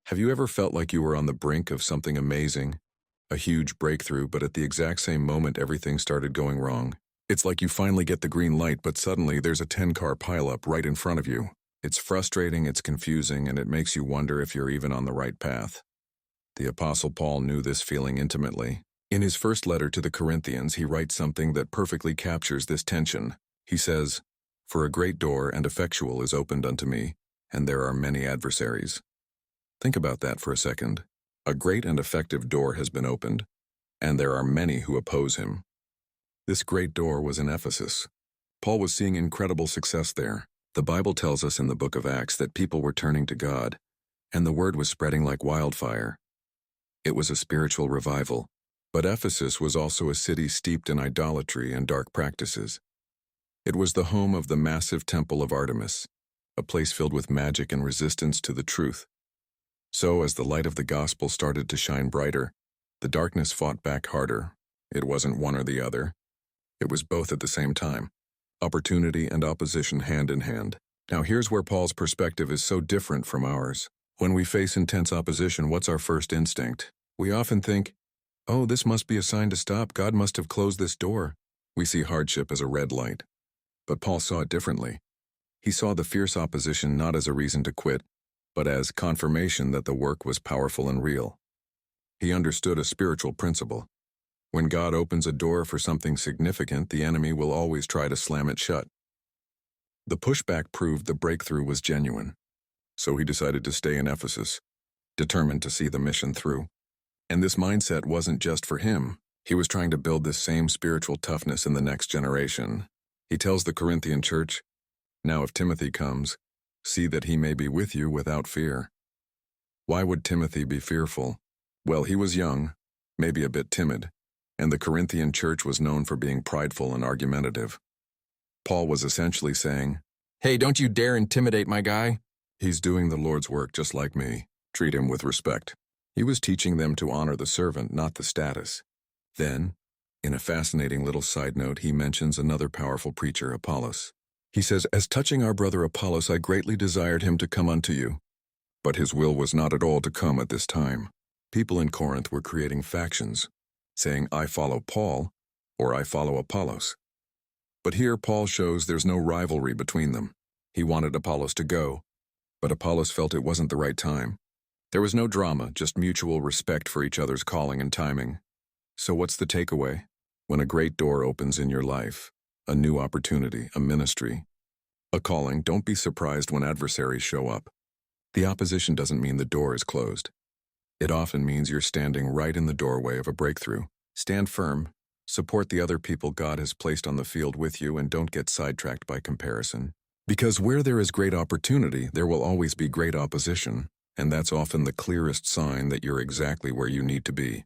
Have you ever felt like you were on the brink of something amazing? A huge breakthrough, but at the exact same moment everything started going wrong. It's like you finally get the green light, but suddenly there's a 10-car pileup right in front of you. It's frustrating, it's confusing, and it makes you wonder if you're even on the right path. The Apostle Paul knew this feeling intimately. In his first letter to the Corinthians, he writes something that perfectly captures this tension. He says, "For a great door and effectual is opened unto me, and there are many adversaries." Think about that for a second. A great and effective door has been opened, and there are many who oppose him. This great door was in Ephesus. Paul was seeing incredible success there. The Bible tells us in the book of Acts that people were turning to God, and the word was spreading like wildfire. It was a spiritual revival. But Ephesus was also a city steeped in idolatry and dark practices. It was the home of the massive temple of Artemis, a place filled with magic and resistance to the truth. So, as the light of the gospel started to shine brighter, the darkness fought back harder. It wasn't one or the other. It was both at the same time. Opportunity and opposition hand in hand. Now here's where Paul's perspective is so different from ours. When we face intense opposition, what's our first instinct? We often think, "Oh, this must be a sign to stop. God must have closed this door." We see hardship as a red light. But Paul saw it differently. He saw the fierce opposition not as a reason to quit, but as confirmation that the work was powerful and real. He understood a spiritual principle. When God opens a door for something significant, the enemy will always try to slam it shut. The pushback proved the breakthrough was genuine. So he decided to stay in Ephesus, determined to see the mission through. And this mindset wasn't just for him. He was trying to build this same spiritual toughness in the next generation. He tells the Corinthian church, "Now if Timothy comes, see that he may be with you without fear." Why would Timothy be fearful? Well, he was young, maybe a bit timid, and the Corinthian church was known for being prideful and argumentative. Paul was essentially saying, "Hey, don't you dare intimidate my guy. He's doing the Lord's work just like me. Treat him with respect." He was teaching them to honor the servant, not the status. Then, in a fascinating little side note, he mentions another powerful preacher, Apollos. He says, "As touching our brother Apollos, I greatly desired him to come unto you. But his will was not at all to come at this time." People in Corinth were creating factions, saying, "I follow Paul," or "I follow Apollos." But here Paul shows there's no rivalry between them. He wanted Apollos to go, but Apollos felt it wasn't the right time. There was no drama, just mutual respect for each other's calling and timing. So what's the takeaway? When a great door opens in your life, a new opportunity, a ministry, a calling, don't be surprised when adversaries show up. The opposition doesn't mean the door is closed. It often means you're standing right in the doorway of a breakthrough. Stand firm, support the other people God has placed on the field with you, and don't get sidetracked by comparison. Because where there is great opportunity, there will always be great opposition, and that's often the clearest sign that you're exactly where you need to be.